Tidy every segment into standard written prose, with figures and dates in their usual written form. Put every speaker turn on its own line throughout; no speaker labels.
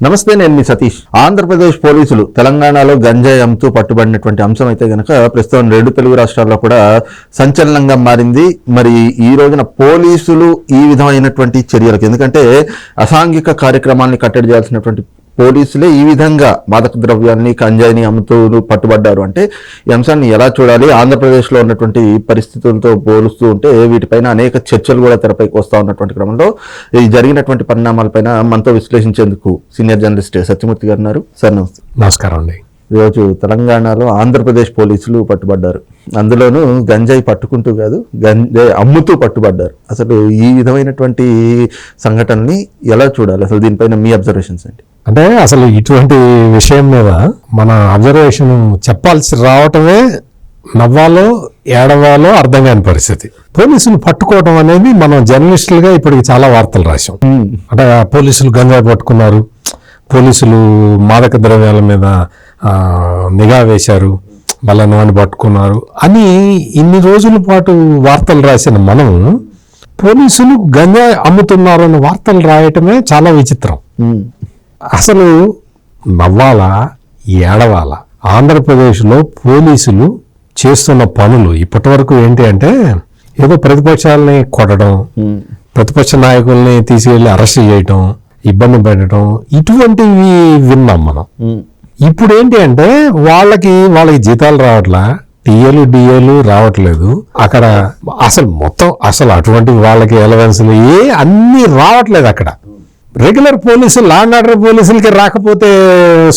నమస్తే, నేను మీ సతీష్. ఆంధ్రప్రదేశ్ పోలీసులు తెలంగాణలో గంజాయి అమ్ముతూ పట్టుబడినటువంటి అంశం అయితే గనక ప్రస్తుతం 2 తెలుగు రాష్ట్రాల్లో కూడా సంచలనంగా మారింది. మరి ఈ రోజున పోలీసులు ఈ విధమైనటువంటి చర్యలకు, ఎందుకంటే అసాంఘిక కార్యక్రమాల్ని కట్టడి చేయాల్సినటువంటి పోలీసులే ఈ విధంగా మాదక ద్రవ్యాన్ని గంజాయిని అమ్ముతూ పట్టుబడ్డారు అంటే ఈ అంశాన్ని ఎలా చూడాలి? ఆంధ్రప్రదేశ్లో ఉన్నటువంటి పరిస్థితులతో పోలుస్తూ ఉంటే వీటిపైన అనేక చర్చలు కూడా తెరపైకి వస్తూ ఉన్నటువంటి క్రమంలో ఈ జరిగినటువంటి పరిణామాలపైన మనతో విశ్లేషించేందుకు సీనియర్ జర్నలిస్ట్ సత్యమూర్తి గారు ఉన్నారు. సార్ నమస్తే.
నమస్కారం అండి.
ఈరోజు తెలంగాణలో ఆంధ్రప్రదేశ్ పోలీసులు పట్టుబడ్డారు. అందులోనూ గంజాయి పట్టుకుంటూ కాదు, గంజాయి అమ్ముతూ పట్టుబడ్డారు. అసలు ఈ విధమైనటువంటి సంఘటనని ఎలా చూడాలి? అసలు దీనిపైన మీ అబ్జర్వేషన్స్ ఏంటి?
అంటే అసలు ఇటువంటి విషయం మీద మన అబ్జర్వేషన్ చెప్పాల్సి రావటమే నవ్వాలో ఏడవాలో అర్థం కాని పరిస్థితి. పోలీసులు పట్టుకోవడం అనేది మనం జర్నలిస్టులుగా ఇప్పటికి చాలా వార్తలు రాసాం. అంటే పోలీసులు గంజాయి పట్టుకున్నారు, పోలీసులు మాదక ద్రవ్యాల మీద నిఘా వేశారు, వాళ్ళని వాడిని పట్టుకున్నారు అని ఇన్ని రోజుల పాటు వార్తలు రాసిన మనం పోలీసులు గంజాయి అమ్ముతున్నారు అన్న వార్తలు రాయటమే చాలా విచిత్రం. అసలు నవ్వాలా ఏడవాలా? ఆంధ్రప్రదేశ్లో పోలీసులు చేస్తున్న పనులు ఇప్పటి వరకు ఏంటి అంటే ఏదో ప్రతిపక్షాలని కొట్టడం, ప్రతిపక్ష నాయకుల్ని తీసుకెళ్లి అరెస్ట్ చేయటం, ఇబ్బంది పెట్టడం, ఇటువంటివి విన్నాం మనం. ఇప్పుడు ఏంటి అంటే వాళ్ళకి జీతాలు రావట్లా, టీఏలు రావట్లేదు. అక్కడ అసలు అటువంటి వాళ్ళకి ఎలవెన్స్లు అన్నీ రావట్లేదు. అక్కడ రెగ్యులర్ పోలీసులు, లా అండ్ ఆర్డర్ పోలీసులకి రాకపోతే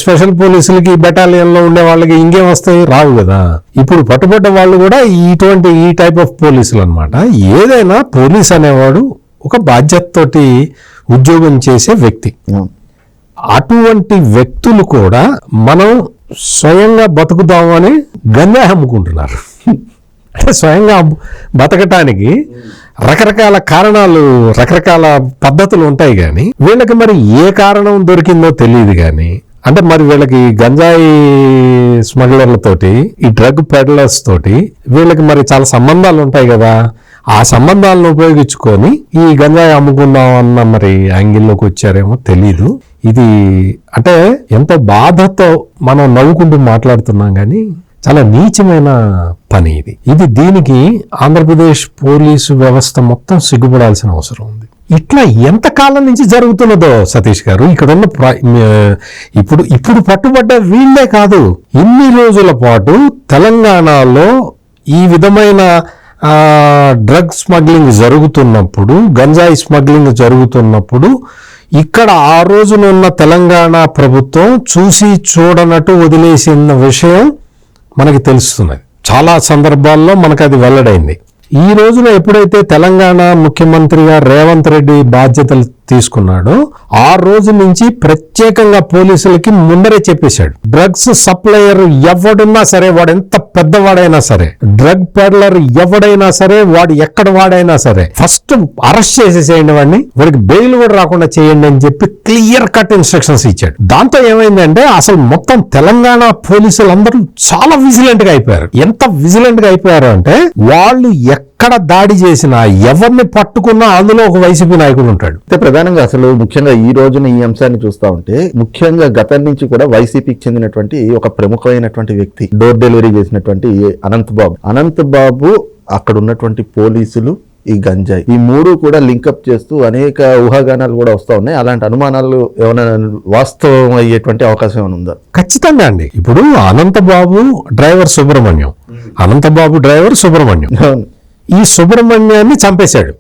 స్పెషల్ పోలీసులకి, బెటాలియన్లో ఉండే వాళ్ళకి ఇంకేం వస్తాయి? రావు కదా. ఇప్పుడు పట్టుబడ్డ వాళ్ళు కూడా ఈ టైప్ ఆఫ్ పోలీసులు అనమాట. ఏదైనా పోలీస్ అనేవాడు ఒక బాధ్యతతోటి ఉద్యోగం చేసే వ్యక్తి. అటువంటి వ్యక్తులు కూడా మనం స్వయంగా బతుకుదామని గంజాయి అమ్ముకుంటున్నారు. అంటే స్వయంగా బతకటానికి రకరకాల కారణాలు, రకరకాల పద్ధతులు ఉంటాయి. కానీ వీళ్ళకి మరి ఏ కారణం దొరికిందో తెలియదు. కానీ అంటే మరి వీళ్ళకి గంజాయి స్మగ్లర్లతోటి, ఈ డ్రగ్ పెడ్లర్స్ తోటి వీళ్ళకి మరి చాలా సంబంధాలు ఉంటాయి కదా. ఆ సంబంధాలను ఉపయోగించుకొని ఈ గంజాయి అమ్ముకుందాం అన్న మరి యాంగిల్లోకి వచ్చారేమో తెలీదు. ఇది అంటే ఎంతో బాధతో మనం నవ్వుకుంటూ మాట్లాడుతున్నాం, కానీ చాలా నీచమైన పని ఇది. దీనికి ఆంధ్రప్రదేశ్ పోలీసు వ్యవస్థ మొత్తం సిగ్గుపడాల్సిన అవసరం ఉంది. ఇట్లా ఎంతకాలం నుంచి జరుగుతున్నదో సతీష్ గారు, ఇక్కడ ఉన్న ఇప్పుడు పట్టుబడ్డ వీళ్లే కాదు, ఇన్ని రోజుల పాటు తెలంగాణలో ఈ విధమైన డ్రగ్ స్మగ్లింగ్ జరుగుతున్నప్పుడు, గంజాయి స్మగ్లింగ్ జరుగుతున్నప్పుడు ఇక్కడ ఆ రోజునున్న తెలంగాణ ప్రభుత్వం చూసి చూడనట్టు వదిలేసిన విషయం మనకి తెలుస్తున్నది. చాలా సందర్భాల్లో మనకు అది వెల్లడైంది. ఈ రోజున ఎప్పుడైతే తెలంగాణ ముఖ్యమంత్రిగా రేవంత్ రెడ్డి బాధ్యతలు తీసుకున్నాడో ఆ రోజు నుంచి ప్రత్యేకంగా పోలీసులకి ముందరే చెప్పేశాడు, డ్రగ్స్ సప్లయర్ ఎవడున్నా సరే, వాడు ఎంత పెద్దవాడైనా సరే, డ్రగ్ పెడ్లర్ ఎవడైనా సరే, వాడు ఎక్కడ వాడైనా సరే, ఫస్ట్ అరెస్ట్ చేసేసేయండి వాడిని, వాడికి బెయిల్ కూడా రాకుండా చేయండి అని చెప్పి క్లియర్ కట్ ఇన్స్ట్రక్షన్స్ ఇచ్చాడు. దాంతో ఏమైందంటే అసలు మొత్తం తెలంగాణ పోలీసులు అందరూ చాలా విజిలెంట్ గా అయిపోయారు. ఎంత విజిలెంట్ గా అయిపోయారు అంటే వాళ్ళు ఎక్కడ దాడి చేసినా, ఎవరిని పట్టుకున్నా అందులో ఒక వైసీపీ నాయకుడు ఉంటాడు.
ప్రధానంగా అసలు ముఖ్యంగా ఈ రోజున ఈ అంశాన్ని చూస్తా ఉంటే, ముఖ్యంగా గతం నుంచి కూడా వైసీపీకి చెందినటువంటి ఒక ప్రముఖమైనటువంటి వ్యక్తి, డోర్ డెలివరీ చేసినటువంటి అనంత్ బాబు, అక్కడ ఉన్నటువంటి పోలీసులు, ఈ గంజాయి, ఈ మూడు కూడా లింకప్ చేస్తూ అనేక ఊహాగానాలు కూడా వస్తూ ఉన్నాయి. అలాంటి అనుమానాలు ఏమైనా వాస్తవం అయ్యేటువంటి అవకాశం ఏమైనా ఉందా?
ఖచ్చితంగా అండి. ఇప్పుడు అనంతబాబు డ్రైవర్ సుబ్రహ్మణ్యం, ఈ సుబ్రహ్మణ్యాన్ని చంపేశాడు,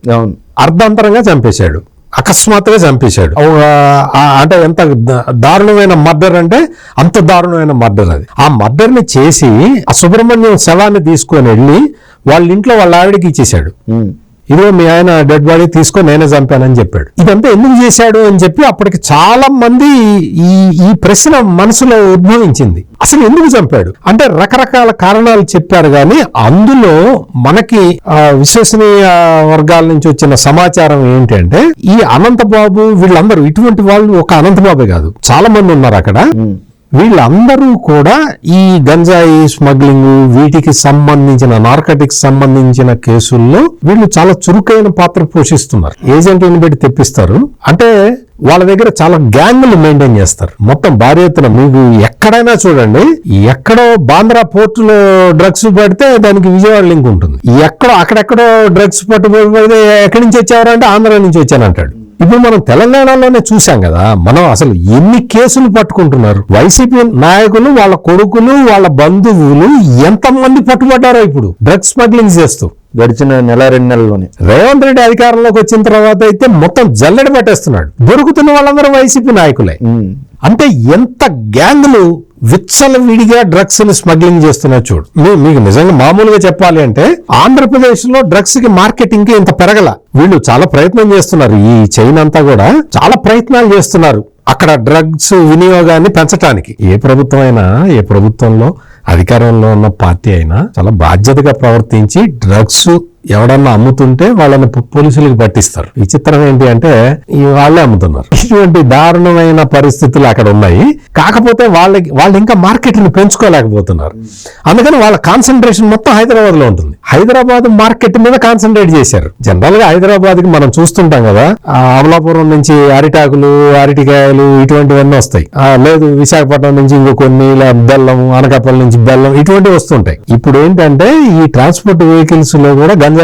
అర్ధాంతరంగా చంపేశాడు, అకస్మాత్తుగా చంపేశాడు. అంటే ఎంత దారుణమైన మర్డర్ అంటే అంత దారుణమైన మర్డర్ అది. ఆ మర్డర్ ని చేసి ఆ సుబ్రహ్మణ్యం శవాన్ని తీసుకొని వెళ్ళి వాళ్ళ ఇంట్లో వాళ్ళ ఆవిడకి ఇచ్చేశాడు. ఇదిగో మీ ఆయన డెడ్ బాడీ తీసుకొని నేనే చంపానని చెప్పాడు. ఇదంతా ఎందుకు చేశాడు అని చెప్పి అప్పటికి చాలా మంది ఈ ప్రశ్న మనసులో ఉద్భవించింది. అసలు ఎందుకు చంపాడు అంటే రకరకాల కారణాలు చెప్పారు. కానీ అందులో మనకి విశ్వసనీయ వర్గాల నుంచి వచ్చిన సమాచారం ఏంటంటే ఈ అనంతబాబు వీళ్ళందరూ, ఇటువంటి వాళ్ళు ఒక అనంతబాబే కాదు, చాలా మంది ఉన్నారు అక్కడ. వీళ్ళందరూ కూడా ఈ గంజాయి స్మగ్లింగ్, వీటికి సంబంధించిన నార్కటిక్స్ సంబంధించిన కేసుల్లో వీళ్ళు చాలా చురుకైన పాత్ర పోషిస్తున్నారు. ఏజెంట్లను పెట్టి తెప్పిస్తారు. అంటే వాళ్ళ దగ్గర చాలా గ్యాంగులు మెయింటైన్ చేస్తారు. మొత్తం భారీ ఎత్తున మీకు ఎక్కడైనా చూడండి, ఎక్కడో బాంద్రా పోర్టులో డ్రగ్స్ పడితే దానికి విజయవాడ లింక్ ఉంటుంది. ఎక్కడో అక్కడెక్కడో డ్రగ్స్ పట్టుబడితే ఎక్కడి నుంచి వచ్చారు అంటే ఆంధ్ర నుంచి వచ్చానంటాడు. ఇప్పుడు మనం తెలంగాణలోనే చూసాం కదా, మనం అసలు ఎన్ని కేసులు పట్టుకుంటున్నారు. వైసీపీ నాయకులు, వాళ్ళ కొడుకులు, వాళ్ళ బంధువులు ఎంతమంది పట్టుబడ్డారో ఇప్పుడు డ్రగ్స్ స్మగ్లింగ్ చేస్తూ.
గడిచిన 1-2 నెలల్లోనే
రేవంత్ రెడ్డి అధికారంలోకి వచ్చిన తర్వాత అయితే మొత్తం జల్లెడ పట్టేస్తున్నాడు. దొరుకుతున్న వాళ్ళందరూ వైసీపీ నాయకులే. అంటే ఎంత గ్యాంగులు విచ్చలవిడిగా డ్రగ్స్ ని స్మగ్లింగ్ చేస్తున్నా చూడు. మీకు నిజంగా మామూలుగా చెప్పాలి అంటే ఆంధ్రప్రదేశ్ లో డ్రగ్స్ కి మార్కెటింగ్ కి ఇంత పెరగల. వీళ్ళు చాలా ప్రయత్నం చేస్తున్నారు. ఈ చైన్ అంతా కూడా చాలా ప్రయత్నాలు చేస్తున్నారు అక్కడ డ్రగ్స్ వినియోగాన్ని పెంచడానికి. ఏ ప్రభుత్వం అయినా, ఏ ప్రభుత్వంలో అధికారంలో ఉన్న పార్టీ అయినా చాలా బాధ్యతగా ప్రవర్తించి డ్రగ్స్ ఎవడన్నా అమ్ముతుంటే వాళ్ళని పోలీసులకు పట్టిస్తారు. విచిత్రం ఏంటి అంటే వాళ్ళే అమ్ముతున్నారు. ఇటువంటి దారుణమైన పరిస్థితులు అక్కడ ఉన్నాయి. కాకపోతే వాళ్ళు ఇంకా మార్కెట్ని పెంచుకోలేకపోతున్నారు. అందుకని వాళ్ళ కాన్సన్ట్రేషన్ మొత్తం హైదరాబాద్ లో ఉంటుంది. హైదరాబాద్ మార్కెట్ మీద కాన్సన్ట్రేట్ చేశారు. జనరల్ గా హైదరాబాద్ కి మనం చూస్తుంటాం కదా, అమలాపురం నుంచి అరిటాకులు, అరటికాయలు ఇటువంటివన్నీ వస్తాయి. లేదు విశాఖపట్నం నుంచి ఇంకో కొన్ని బెల్లం, అనకాపల్లి నుంచి బెల్లం ఇటువంటివి వస్తుంటాయి. ఇప్పుడు ఏంటంటే ఈ ట్రాన్స్పోర్ట్ వెహికల్స్ లో కూడా గంజాయి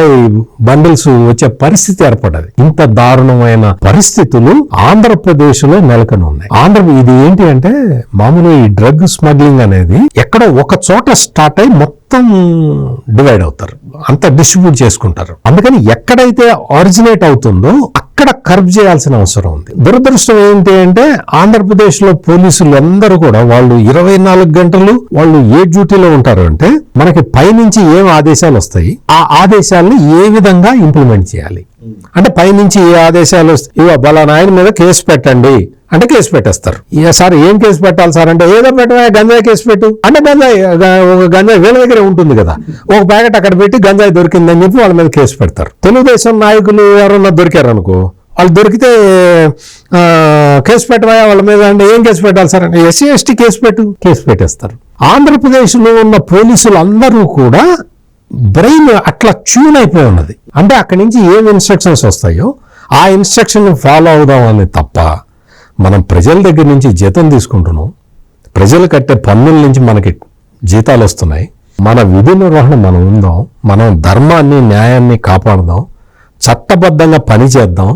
బండిల్స్ వచ్చే పరిస్థితి ఏర్పడ్డది. ఇంత దారుణమైన పరిస్థితులు ఆంధ్రప్రదేశ్ లో నెలకొని ఉన్నాయి. ఇది ఏంటి అంటే మామూలుగా ఈ డ్రగ్ స్మగ్లింగ్ అనేది ఎక్కడో ఒక చోట స్టార్ట్ అయి మొత్తం డివైడ్ అవుతారు, అంత డిస్ట్రిబ్యూట్ చేసుకుంటారు. అందుకని ఎక్కడైతే ఆరిజినేట్ అవుతుందో అక్కడ కర్బ్ చేయాల్సిన అవసరం ఉంది. దురదృష్టం ఏంటి అంటే ఆంధ్రప్రదేశ్ లో పోలీసులు అందరూ కూడా వాళ్ళు 24 గంటలు వాళ్ళు ఏ డ్యూటీలో ఉంటారు అంటే మనకి పైనుంచి ఏం ఆదేశాలు వస్తాయి, ఆ ఆదేశాలను ఏ విధంగా ఇంప్లిమెంట్ చేయాలి. అంటే పైనుంచి ఏ ఆదేశాలు వస్తాయి, బలానా ఆయన మీద కేసు పెట్టండి అంటే కేసు పెట్టేస్తారు. సార్ ఏం కేసు పెట్టాలి సార్ అంటే ఏదో పెట్టవా, గంజాయి కేసు పెట్టు అంటే గంజాయి వీళ్ళ దగ్గరే ఉంటుంది కదా, ఒక ప్యాకెట్ అక్కడ పెట్టి గంజాయి దొరికిందని చెప్పి వాళ్ళ మీద కేసు పెడతారు. తెలుగుదేశం నాయకులు ఎవరన్నా దొరికారు అనుకో, వాళ్ళు దొరికితే కేసు పెట్టవా వాళ్ళ మీద అంటే ఏం కేసు పెట్టాలి సార్ అంటే ఎస్సీ ఎస్టీ కేసు పెట్టేస్తారు. ఆంధ్రప్రదేశ్ లో ఉన్న పోలీసులు అందరూ కూడా బ్రెయిన్ అట్లా ట్యూన్ అయిపోయి ఉన్నది. అంటే అక్కడి నుంచి ఏం ఇన్స్ట్రక్షన్స్ వస్తాయో ఆ ఇన్స్ట్రక్షన్ ఫాలో అవుదాం అని తప్ప మనం ప్రజల దగ్గర నుంచి జీతం తీసుకుంటున్నాం, ప్రజలు కట్టే పన్నుల నుంచి మనకి జీతాలు వస్తున్నాయి. మన విధి నిర్వహణ మనం ఉందాం, మనం ధర్మాన్ని న్యాయాన్ని కాపాడదాం, చట్టబద్ధంగా పని చేద్దాం,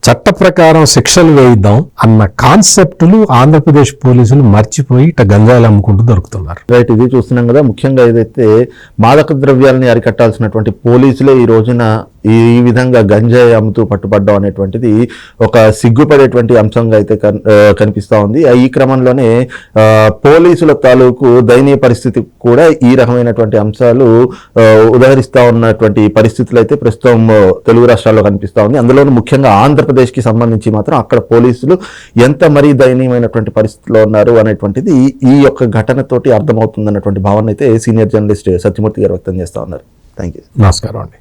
చట్ట ప్రకారం శిక్షలు వేయిద్దాం అన్న కాన్సెప్టులు ఆంధ్రప్రదేశ్ పోలీసులు మర్చిపోయి ఇట్లా గంజాయిలు అమ్ముకుంటూ దొరుకుతున్నారు.
రైట్, ఇది చూస్తున్నాం కదా. ముఖ్యంగా ఏదైతే మాదక ద్రవ్యాలని అరికట్టాల్సినటువంటి పోలీసులే ఈ రోజున ఈ విధంగా గంజాయి అమ్ముతూ పట్టుబడ్డం అనేటువంటిది ఒక సిగ్గుపడేటువంటి అంశంగా అయితే కనిపిస్తూ ఉంది. ఈ క్రమంలోనే పోలీసుల తాలూకు దయనీయ పరిస్థితి కూడా ఈ రకమైనటువంటి అంశాలు ఉదహరిస్తూ ఉన్నటువంటి పరిస్థితులు అయితే ప్రస్తుతం తెలుగు రాష్ట్రాల్లో కనిపిస్తూ ఉంది. అందులోనూ ముఖ్యంగా ఆంధ్రప్రదేశ్కి సంబంధించి మాత్రం అక్కడ పోలీసులు ఎంత మరీ దయనీయమైనటువంటి పరిస్థితిలో ఉన్నారు అనేటువంటిది ఈ యొక్క ఘటనతోటి అర్థమవుతుంది అన్నటువంటి భావన అయితే సీనియర్ జర్నలిస్ట్ సత్యమూర్తి గారు వ్యక్తం చేస్తూ ఉన్నారు. Thank you.
నమస్కారం అండి.